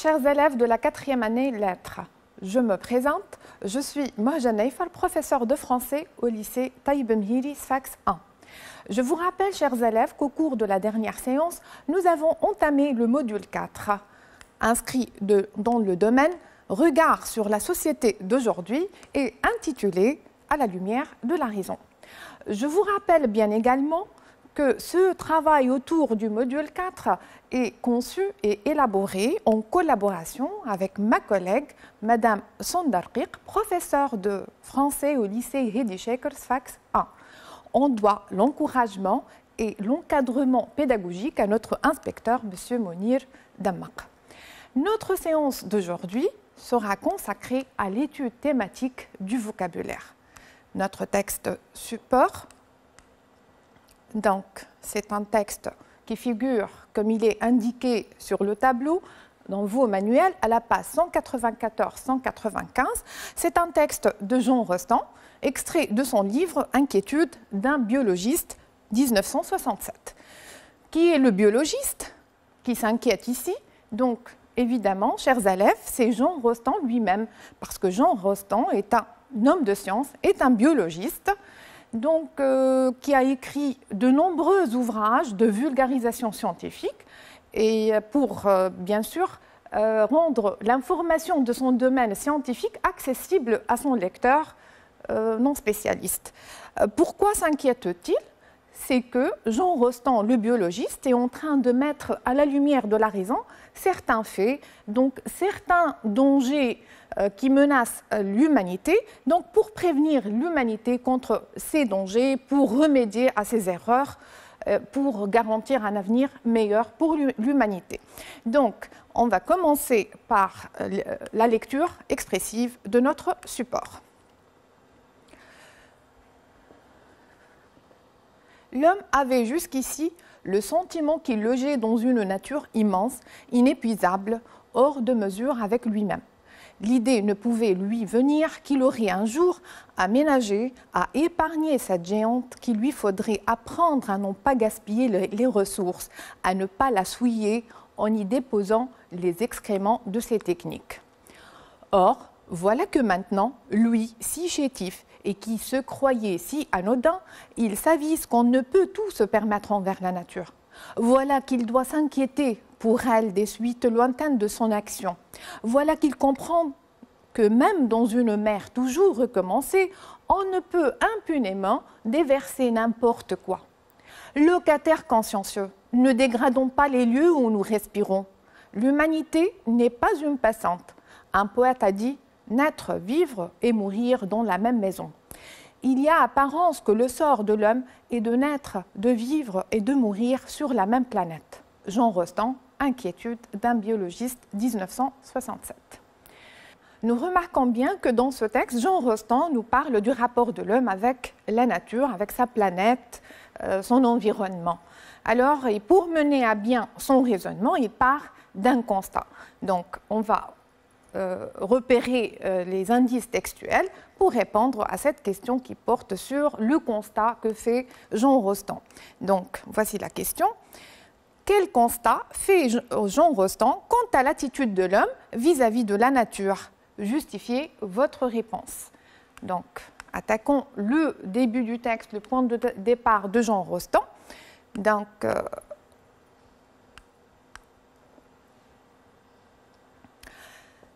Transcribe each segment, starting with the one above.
chers élèves de la 4e année lettres. Je me présente, je suis Mohja Naïfal, professeur de français au lycée Taïb Mhiri, Sfax 1. Je vous rappelle, chers élèves, qu'au cours de la dernière séance, nous avons entamé le module 4, inscrit dans le domaine Regard sur la société d'aujourd'hui et intitulé À la lumière de la raison. Je vous rappelle bien également que ce travail autour du module 4 est conçu et élaboré en collaboration avec ma collègue, Madame Sondarqiq, professeure de français au lycée Hedi Shaker Sfax 1. On doit l'encouragement et l'encadrement pédagogique à notre inspecteur, M. Mounir Dammaq. Notre séance d'aujourd'hui sera consacrée à l'étude thématique du vocabulaire. Notre texte support, donc c'est un texte qui figure comme il est indiqué sur le tableau dans vos manuels à la page 194-195. C'est un texte de Jean Rostand, extrait de son livre Inquiétude d'un biologiste 1967. Qui est le biologiste qui s'inquiète ici? Donc, évidemment, chers élèves, c'est Jean Rostand lui-même, parce que Jean Rostand est un homme de science, est un biologiste, donc, qui a écrit de nombreux ouvrages de vulgarisation scientifique et pour, bien sûr, rendre l'information de son domaine scientifique accessible à son lecteur non spécialiste. Pourquoi s'inquiète-t-il? C'est que Jean Rostand, le biologiste, est en train de mettre à la lumière de la raison certains faits, donc certains dangers qui menacent l'humanité, donc pour prévenir l'humanité contre ces dangers, pour remédier à ces erreurs, pour garantir un avenir meilleur pour l'humanité. Donc, on va commencer par la lecture expressive de notre support. L'homme avait jusqu'ici le sentiment qu'il logeait dans une nature immense, inépuisable, hors de mesure avec lui-même. L'idée ne pouvait lui venir qu'il aurait un jour à ménager, à épargner cette géante qu'il lui faudrait apprendre à ne pas gaspiller les ressources, à ne pas la souiller en y déposant les excréments de ses techniques. Or, voilà que maintenant, lui, si chétif et qui se croyait si anodin, il s'avise qu'on ne peut tout se permettre envers la nature. Voilà qu'il doit s'inquiéter pour elle des suites lointaines de son action. Voilà qu'il comprend que même dans une mer toujours recommencée, on ne peut impunément déverser n'importe quoi. Locataires consciencieux, ne dégradons pas les lieux où nous respirons. L'humanité n'est pas une passante. Un poète a dit « naître, vivre et mourir dans la même maison ». Il y a apparence que le sort de l'homme est de naître, de vivre et de mourir sur la même planète. Jean Rostand, Inquiétude d'un biologiste 1967. Nous remarquons bien que dans ce texte, Jean Rostand nous parle du rapport de l'homme avec la nature, avec sa planète, son environnement. Alors, et pour mener à bien son raisonnement, il part d'un constat. Donc, on va repérer les indices textuels pour répondre à cette question qui porte sur le constat que fait Jean Rostand. Donc, voici la question. Quel constat fait Jean Rostand quant à l'attitude de l'homme vis-à-vis de la nature? Justifiez votre réponse. Donc, attaquons le début du texte, le point de départ de Jean Rostand. Donc,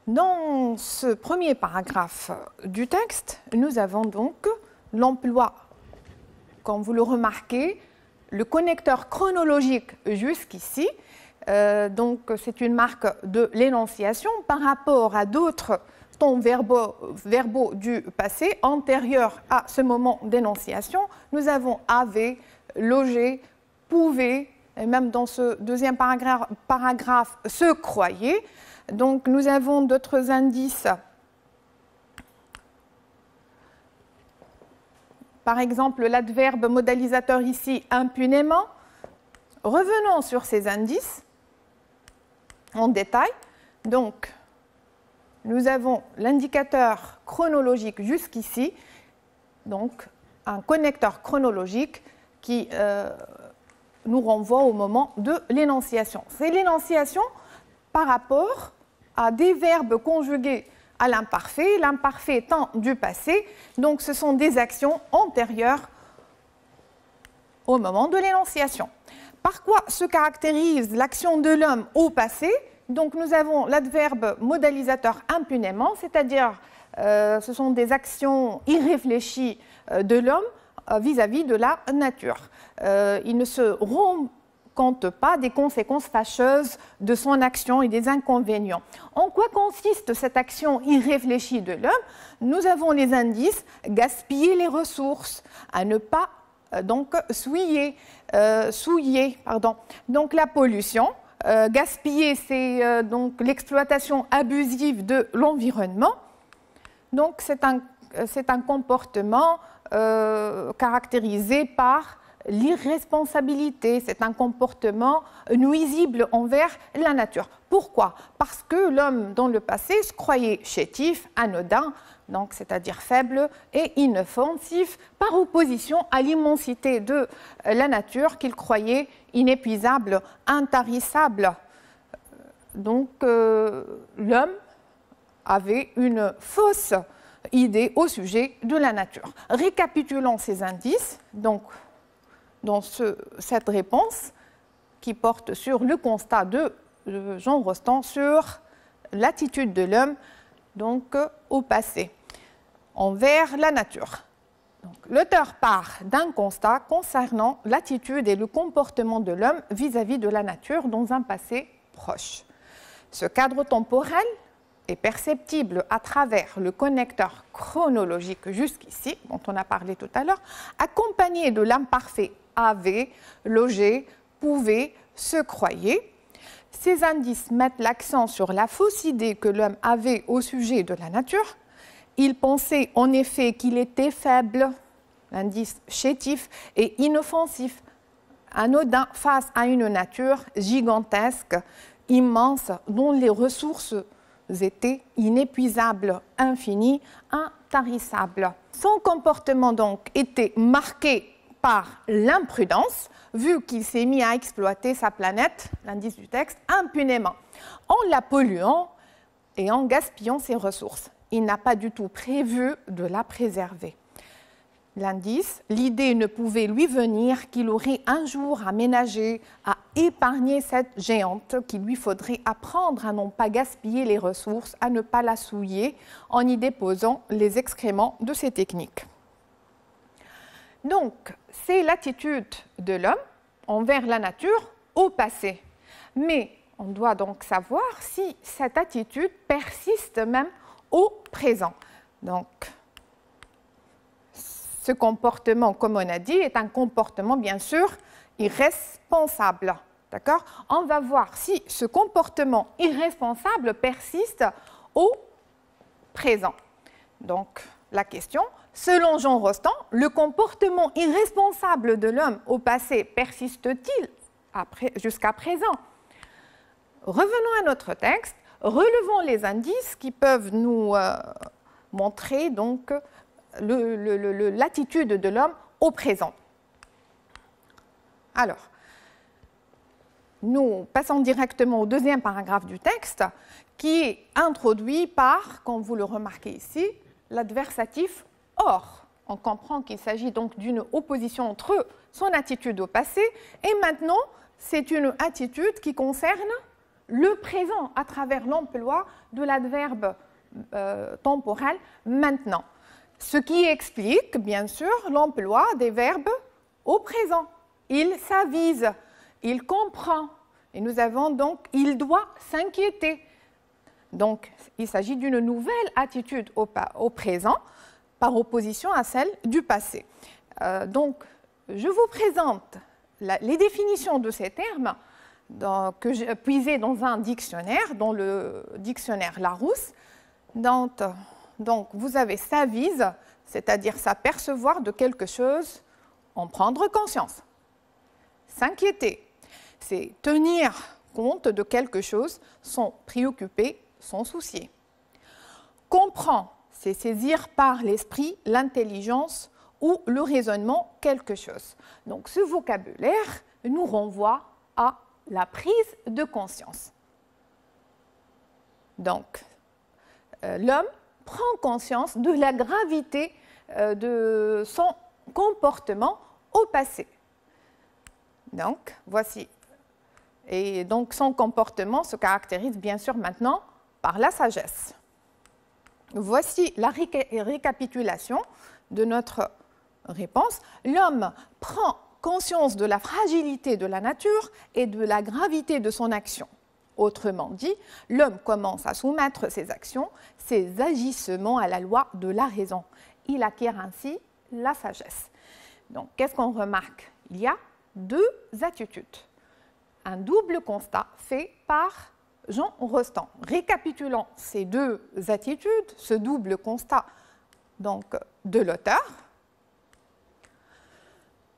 dans ce premier paragraphe du texte, nous avons donc l'emploi, comme vous le remarquez, le connecteur chronologique jusqu'ici. Donc, c'est une marque de l'énonciation par rapport à d'autres temps verbaux du passé antérieurs à ce moment d'énonciation. Nous avons avait, logé, pouvait, et même dans ce deuxième paragraphe se croyait. Donc, nous avons d'autres indices. Par exemple, l'adverbe modalisateur ici, impunément. Revenons sur ces indices en détail. Donc, nous avons l'indicateur chronologique jusqu'ici, donc un connecteur chronologique qui nous renvoie au moment de l'énonciation. C'est l'énonciation par rapport à des verbes conjugués à l'imparfait, l'imparfait étant du passé, donc ce sont des actions antérieures au moment de l'énonciation. Par quoi se caractérise l'action de l'homme au passé? Donc nous avons l'adverbe modalisateur impunément, c'est-à-dire ce sont des actions irréfléchies de l'homme vis-à-vis de la nature. Il ne se rend compte pas des conséquences fâcheuses de son action et des inconvénients. En quoi consiste cette action irréfléchie de l'homme? Nous avons les indices: gaspiller les ressources, à ne pas donc souiller. Donc la pollution, gaspiller, c'est donc l'exploitation abusive de l'environnement. Donc c'est un comportement caractérisé par l'irresponsabilité, c'est un comportement nuisible envers la nature. Pourquoi? Parce que l'homme dans le passé se croyait chétif, anodin, donc c'est-à-dire faible et inoffensif, par opposition à l'immensité de la nature qu'il croyait inépuisable, intarissable. Donc l'homme avait une fausse idée au sujet de la nature. Récapitulons ces indices, donc dans cette réponse qui porte sur le constat de Jean Rostand sur l'attitude de l'homme au passé envers la nature. L'auteur part d'un constat concernant l'attitude et le comportement de l'homme vis-à-vis de la nature dans un passé proche. Ce cadre temporel est perceptible à travers le connecteur chronologique jusqu'ici, dont on a parlé tout à l'heure, accompagné de l'imparfait avait, logeait, pouvait, se croyait. Ces indices mettent l'accent sur la fausse idée que l'homme avait au sujet de la nature. Il pensait en effet qu'il était faible, l'indice chétif, et inoffensif, anodin face à une nature gigantesque, immense, dont les ressources étaient inépuisables, infinies, intarissables. Son comportement donc était marqué par l'imprudence, vu qu'il s'est mis à exploiter sa planète, l'indice du texte, impunément, en la polluant et en gaspillant ses ressources. Il n'a pas du tout prévu de la préserver. L'indice, l'idée ne pouvait lui venir qu'il aurait un jour à ménager, à épargner cette géante, qu'il lui faudrait apprendre à non pas gaspiller les ressources, à ne pas la souiller en y déposant les excréments de ses techniques. Donc, c'est l'attitude de l'homme envers la nature au passé. Mais on doit donc savoir si cette attitude persiste même au présent. Donc, ce comportement, comme on a dit, est un comportement bien sûr irresponsable. D'accord? On va voir si ce comportement irresponsable persiste au présent. Donc, la question, selon Jean Rostand, le comportement irresponsable de l'homme au passé persiste-t-il jusqu'à présent? Revenons à notre texte, relevons les indices qui peuvent nous montrer donc l'attitude de l'homme au présent. Alors, nous passons directement au deuxième paragraphe du texte qui est introduit par, comme vous le remarquez ici, l'adversatif « or ». On comprend qu'il s'agit donc d'une opposition entre son attitude au passé et maintenant, c'est une attitude qui concerne le présent à travers l'emploi de l'adverbe temporel « maintenant ». Ce qui explique, bien sûr, l'emploi des verbes au présent. Il s'avise, il comprend. Et nous avons donc « il doit s'inquiéter ». Donc, il s'agit d'une nouvelle attitude au présent par opposition à celle du passé. Donc, je vous présente les définitions de ces termes que j'ai puisées dans un dictionnaire, dans le dictionnaire Larousse. Donc, vous avez s'avise, c'est-à-dire s'apercevoir de quelque chose, en prendre conscience. S'inquiéter, c'est tenir compte de quelque chose sans préoccuper, sans soucier. Comprend, c'est saisir par l'esprit, l'intelligence ou le raisonnement quelque chose. Donc ce vocabulaire nous renvoie à la prise de conscience. Donc, l'homme prend conscience de la gravité de son comportement au passé. Donc, voici. Et donc, son comportement se caractérise bien sûr maintenant par la sagesse. Voici la récapitulation de notre réponse. L'homme prend conscience de la fragilité de la nature et de la gravité de son action. Autrement dit, l'homme commence à soumettre ses actions, ses agissements à la loi de la raison. Il acquiert ainsi la sagesse. Donc, qu'est-ce qu'on remarque? Il y a deux attitudes. Un double constat fait par Jean Rostand. Récapitulons ces deux attitudes, ce double constat donc, de l'auteur.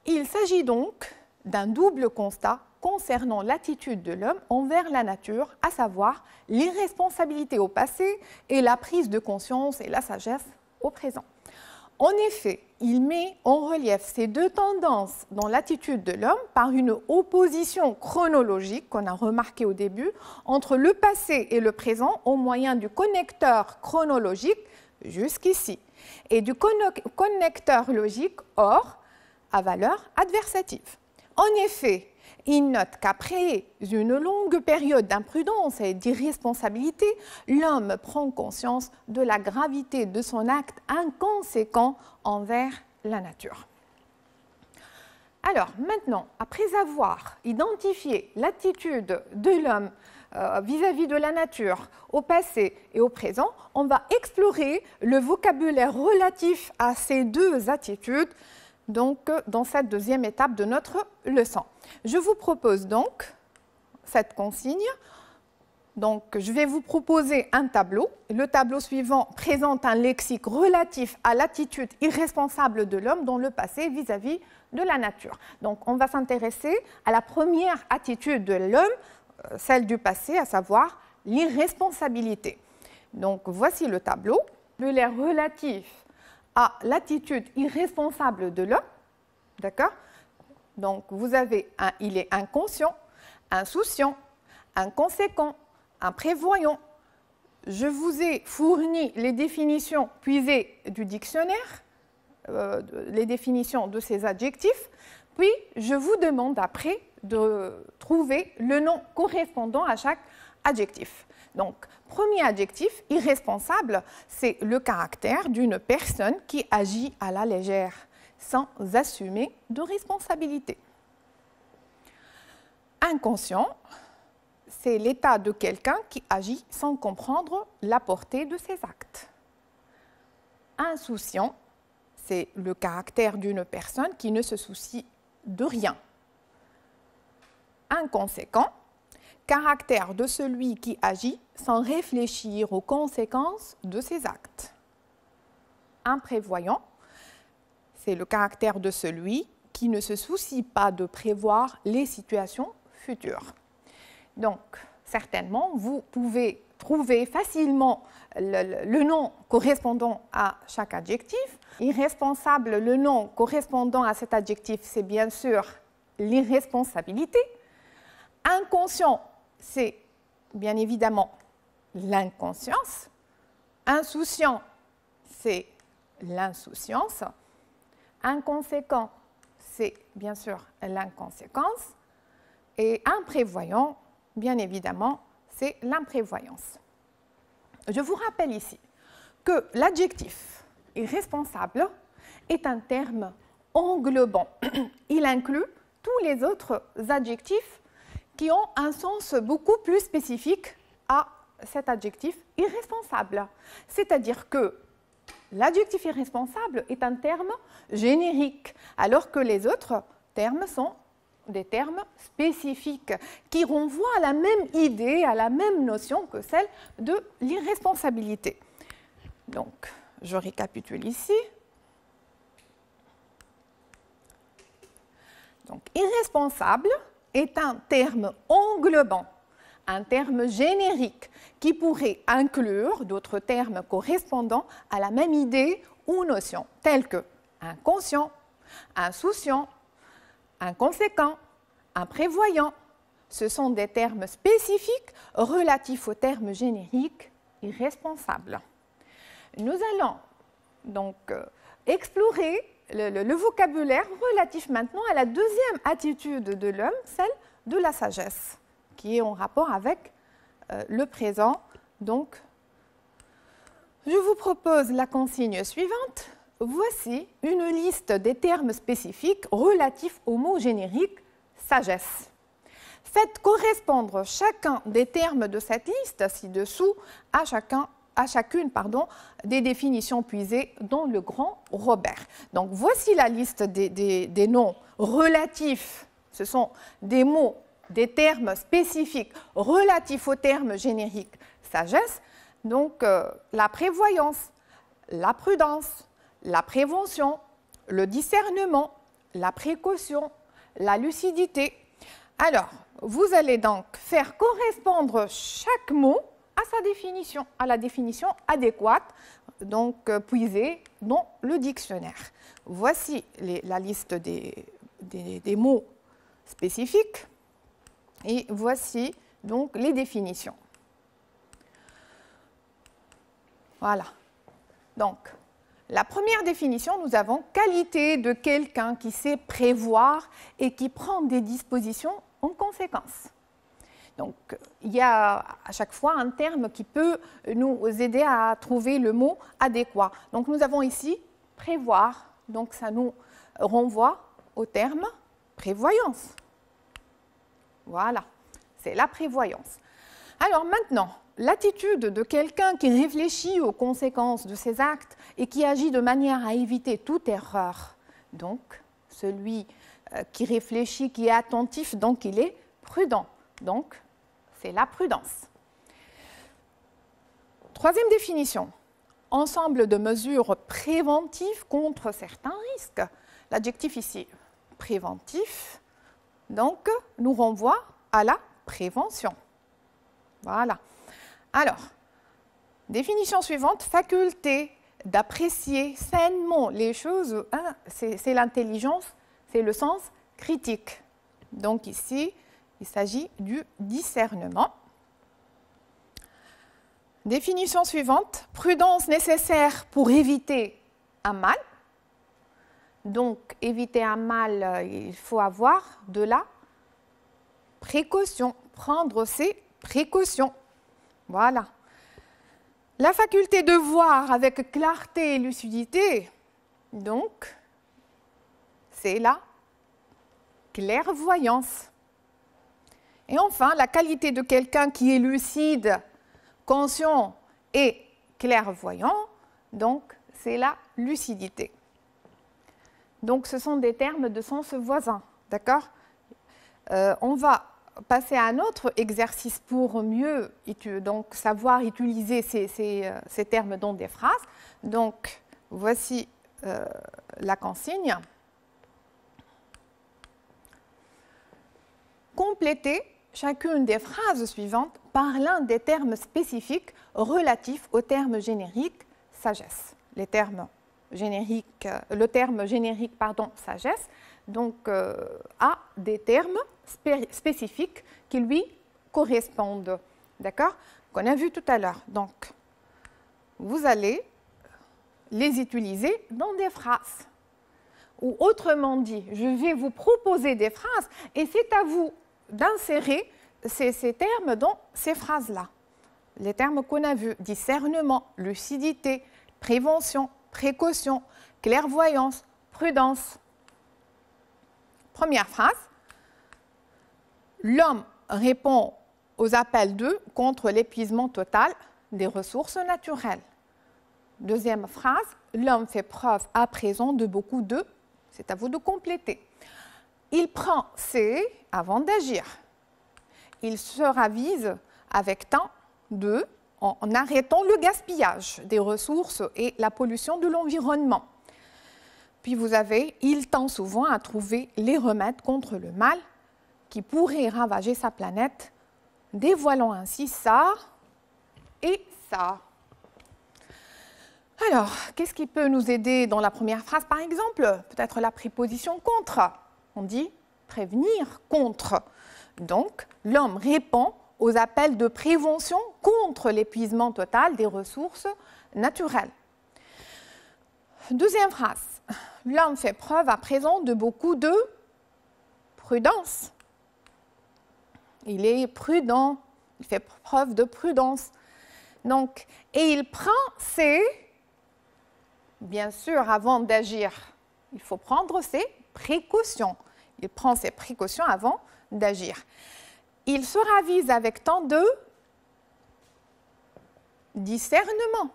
Il s'agit donc d'un double constat concernant l'attitude de l'homme envers la nature, à savoir l'irresponsabilité au passé et la prise de conscience et la sagesse au présent. En effet, il met en relief ces deux tendances dans l'attitude de l'homme par une opposition chronologique qu'on a remarqué au début entre le passé et le présent au moyen du connecteur chronologique jusqu'ici et du connecteur logique OR à valeur adversative. En effet, il note qu'après une longue période d'imprudence et d'irresponsabilité, l'homme prend conscience de la gravité de son acte inconséquent envers la nature. Alors maintenant, après avoir identifié l'attitude de l'homme vis-à-vis de la nature au passé et au présent, on va explorer le vocabulaire relatif à ces deux attitudes donc, dans cette deuxième étape de notre leçon. Je vous propose donc cette consigne. Donc, je vais vous proposer un tableau. Le tableau suivant présente un lexique relatif à l'attitude irresponsable de l'homme dans le passé vis-à-vis de la nature. Donc, on va s'intéresser à la première attitude de l'homme, celle du passé, à savoir l'irresponsabilité. Donc, voici le tableau. Le vocabulaire relatif à l'attitude irresponsable de l'homme, d'accord? Donc, vous avez il est inconscient, insouciant, inconséquent, imprévoyant. Je vous ai fourni les définitions puisées du dictionnaire, les définitions de ces adjectifs, puis je vous demande après de trouver le nom correspondant à chaque adjectif. Donc, premier adjectif, irresponsable, c'est le caractère d'une personne qui agit à la légère, sans assumer de responsabilité. Inconscient, c'est l'état de quelqu'un qui agit sans comprendre la portée de ses actes. Insouciant, c'est le caractère d'une personne qui ne se soucie de rien. Inconséquent, caractère de celui qui agit sans réfléchir aux conséquences de ses actes. Imprévoyant, c'est le caractère de celui qui ne se soucie pas de prévoir les situations futures. Donc, certainement, vous pouvez trouver facilement le nom correspondant à chaque adjectif. Irresponsable, le nom correspondant à cet adjectif, c'est bien sûr l'irresponsabilité. Inconscient, c'est bien évidemment l'inconscience. Insouciant, c'est l'insouciance. Inconséquent, c'est bien sûr l'inconséquence. Et imprévoyant, bien évidemment, c'est l'imprévoyance. Je vous rappelle ici que l'adjectif irresponsable est un terme englobant. Il inclut tous les autres adjectifs qui ont un sens beaucoup plus spécifique à cet adjectif irresponsable. C'est-à-dire que l'adjectif irresponsable est un terme générique, alors que les autres termes sont des termes spécifiques qui renvoient à la même idée, à la même notion que celle de l'irresponsabilité. Donc, je récapitule ici. Donc, irresponsable est un terme englobant, un terme générique qui pourrait inclure d'autres termes correspondant à la même idée ou notion, tels que inconscient, insouciant, inconséquent, imprévoyant, ce sont des termes spécifiques relatifs aux termes génériques irresponsables. Nous allons donc explorer le vocabulaire relatif maintenant à la deuxième attitude de l'homme, celle de la sagesse, qui est en rapport avec le présent. Donc, je vous propose la consigne suivante. Voici une liste des termes spécifiques relatifs au mot générique sagesse. Faites correspondre chacun des termes de cette liste ci-dessous à chacune des définitions puisées dans le grand Robert. Donc voici la liste des noms relatifs. Ce sont des mots, des termes spécifiques relatifs aux termes génériques sagesse. Donc la prévoyance, la prudence, la prévention, le discernement, la précaution, la lucidité. Alors, vous allez donc faire correspondre chaque mot à sa définition, à la définition adéquate, donc puisée dans le dictionnaire. Voici la liste des mots spécifiques et voici donc les définitions. Voilà. Donc, la première définition, nous avons qualité de quelqu'un qui sait prévoir et qui prend des dispositions en conséquence. Donc, il y a à chaque fois un terme qui peut nous aider à trouver le mot adéquat. Donc, nous avons ici prévoir. Donc, ça nous renvoie au terme prévoyance. Voilà, c'est la prévoyance. Alors maintenant, l'attitude de quelqu'un qui réfléchit aux conséquences de ses actes et qui agit de manière à éviter toute erreur. Donc, celui qui réfléchit, qui est attentif, donc il est prudent. Donc, c'est la prudence. Troisième définition, ensemble de mesures préventives contre certains risques. L'adjectif ici, préventif, donc nous renvoie à la prévention. Voilà. Alors, définition suivante, faculté d'apprécier sainement les choses, hein, c'est l'intelligence, c'est le sens critique. Donc ici, il s'agit du discernement. Définition suivante, prudence nécessaire pour éviter un mal. Donc, éviter un mal, il faut avoir de la précaution, prendre ses précautions. Voilà. La faculté de voir avec clarté et lucidité, donc, c'est la clairvoyance. Et enfin, la qualité de quelqu'un qui est lucide, conscient et clairvoyant, donc, c'est la lucidité. Donc, ce sont des termes de sens voisin, d'accord ? On va passer à un autre exercice pour mieux donc, savoir utiliser ces termes dans des phrases. Donc, voici la consigne. Complétez chacune des phrases suivantes par l'un des termes spécifiques relatifs au terme générique sagesse. Le terme générique, sagesse, donc a des termes spécifiques qui lui correspondent, d'accord, qu'on a vu tout à l'heure. Donc, vous allez les utiliser dans des phrases. Ou autrement dit, je vais vous proposer des phrases et c'est à vous d'insérer ces termes dans ces phrases-là. Les termes qu'on a vus, discernement, lucidité, prévention, précaution, clairvoyance, prudence. Première phrase. L'homme répond aux appels d'eux contre l'épuisement total des ressources naturelles. Deuxième phrase. L'homme fait preuve à présent de beaucoup de. C'est à vous de compléter. Il prend ses avant d'agir. Il se ravise avec tant de en arrêtant le gaspillage des ressources et la pollution de l'environnement. Puis vous avez, il tend souvent à trouver les remèdes contre le mal qui pourrait ravager sa planète, dévoilant ainsi ça et ça. Alors, qu'est-ce qui peut nous aider dans la première phrase, par exemple? Peut-être la préposition contre. On dit prévenir contre. Donc, l'homme répond aux appels de prévention contre l'épuisement total des ressources naturelles. Deuxième phrase. L'homme fait preuve à présent de beaucoup de prudence. Il est prudent, il fait preuve de prudence. Donc, et il prend ses, bien sûr, avant d'agir, il faut prendre ses précautions. Il prend ses précautions avant d'agir. Il se ravise avec tant de discernement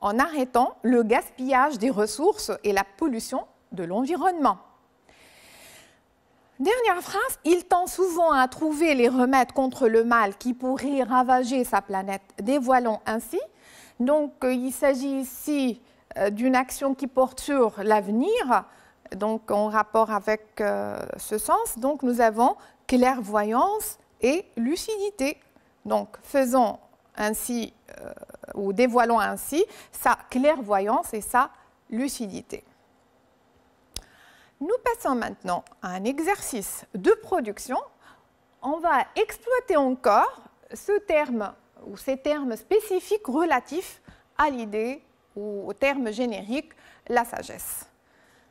en arrêtant le gaspillage des ressources et la pollution de l'environnement. Dernière phrase, il tend souvent à trouver les remèdes contre le mal qui pourrait ravager sa planète, dévoilant ainsi. Donc, il s'agit ici d'une action qui porte sur l'avenir, donc en rapport avec ce sens. Donc, nous avons clairvoyance et lucidité. Donc, faisons ainsi, ou dévoilons ainsi sa clairvoyance et sa lucidité. Nous passons maintenant à un exercice de production. On va exploiter encore ce terme ou ces termes spécifiques relatifs à l'idée ou au terme générique, la sagesse.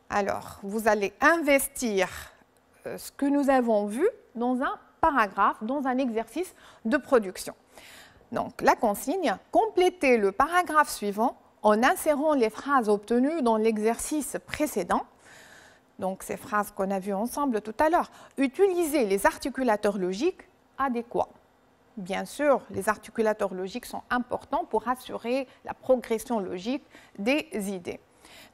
Alors, vous allez investir ce que nous avons vu dans un paragraphe, dans un exercice de production. Donc, la consigne, complétez le paragraphe suivant en insérant les phrases obtenues dans l'exercice précédent. Donc, ces phrases qu'on a vues ensemble tout à l'heure. Utilisez les articulateurs logiques adéquats. Bien sûr, les articulateurs logiques sont importants pour assurer la progression logique des idées.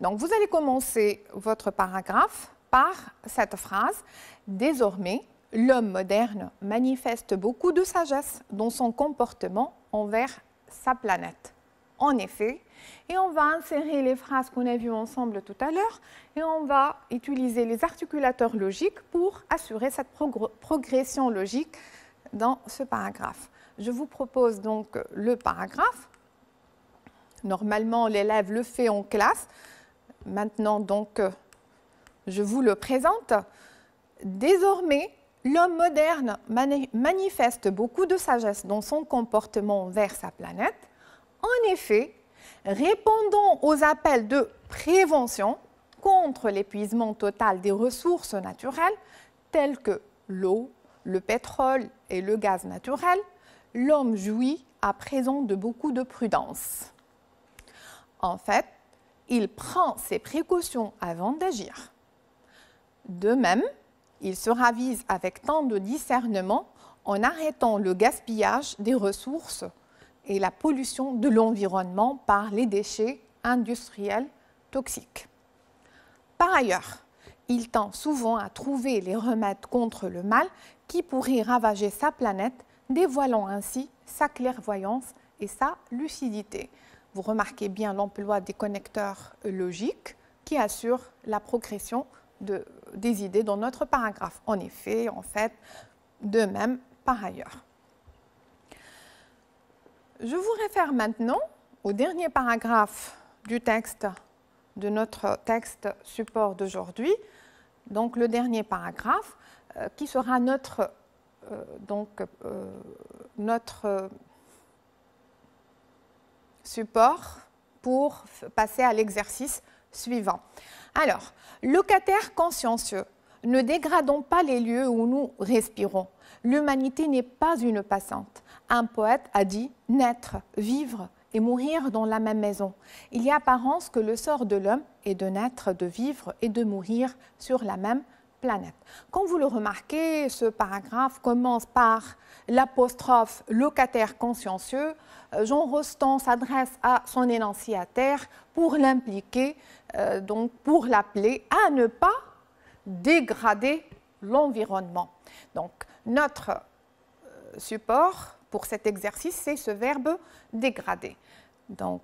Donc, vous allez commencer votre paragraphe par cette phrase. Désormais, l'homme moderne manifeste beaucoup de sagesse dans son comportement envers sa planète. En effet, et on va insérer les phrases qu'on a vues ensemble tout à l'heure et on va utiliser les articulateurs logiques pour assurer cette progression logique dans ce paragraphe. Je vous propose donc le paragraphe. Normalement, l'élève le fait en classe. Maintenant, donc, je vous le présente. Désormais, l'homme moderne manifeste beaucoup de sagesse dans son comportement envers sa planète. En effet, répondant aux appels de prévention contre l'épuisement total des ressources naturelles, telles que l'eau, le pétrole et le gaz naturel, l'homme jouit à présent de beaucoup de prudence. En fait, il prend ses précautions avant d'agir. De même, il se ravise avec tant de discernement en arrêtant le gaspillage des ressources et la pollution de l'environnement par les déchets industriels toxiques. Par ailleurs, il tend souvent à trouver les remèdes contre le mal qui pourraient ravager sa planète, dévoilant ainsi sa clairvoyance et sa lucidité. Vous remarquez bien l'emploi des connecteurs logiques qui assurent la progression des idées dans notre paragraphe. En effet, en fait, de même par ailleurs. Je vous réfère maintenant au dernier paragraphe du texte, de notre texte support d'aujourd'hui, donc le dernier paragraphe qui sera notre support pour passer à l'exercice suivant. Alors, locataires consciencieux, ne dégradons pas les lieux où nous respirons. L'humanité n'est pas une passante. Un poète a dit « naître, vivre et mourir dans la même maison ». Il y a apparence que le sort de l'homme est de naître, de vivre et de mourir sur la même planète. Comme vous le remarquez, ce paragraphe commence par l'apostrophe « locataire consciencieux ». Jean Rostand s'adresse à son énonciataire pour l'impliquer, donc pour l'appeler à ne pas dégrader l'environnement. Donc, notre support pour cet exercice, c'est ce verbe dégrader. Donc,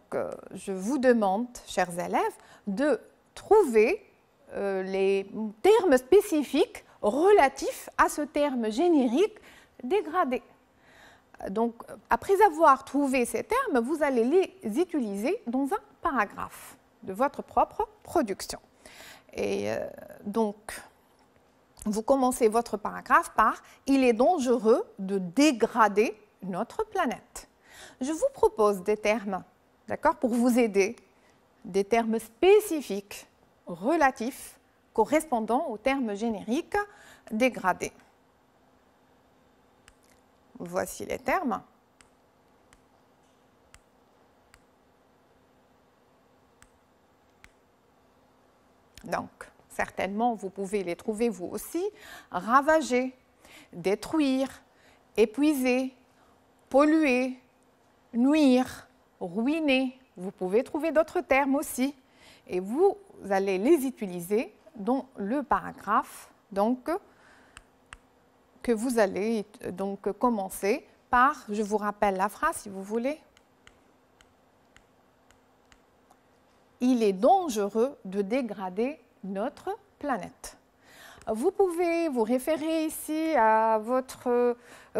je vous demande, chers élèves, de trouver les termes spécifiques relatifs à ce terme générique dégrader. Donc, après avoir trouvé ces termes, vous allez les utiliser dans un paragraphe de votre propre production. Et donc, vous commencez votre paragraphe par « Il est dangereux de dégrader notre planète ». Je vous propose des termes, d'accord, pour vous aider, des termes spécifiques, relatifs, correspondant au terme générique « dégradé ». Voici les termes. Donc, certainement, vous pouvez les trouver vous aussi. Ravager, détruire, épuiser, polluer, nuire, ruiner. Vous pouvez trouver d'autres termes aussi. Et vous allez les utiliser dans le paragraphe donc, que vous allez donc commencer par, je vous rappelle la phrase si vous voulez. Il est dangereux de dégrader notre planète. Vous pouvez vous référer ici à votre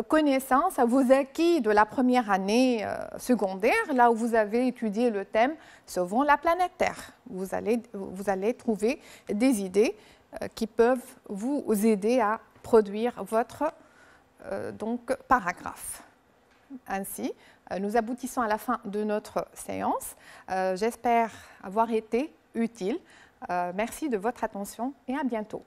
connaissance, à vos acquis de la première année secondaire, là où vous avez étudié le thème « Sauvons la planète Terre ». Vous allez trouver des idées qui peuvent vous aider à produire votre donc, paragraphe. Ainsi, nous aboutissons à la fin de notre séance. J'espère avoir été utile. Merci de votre attention et à bientôt.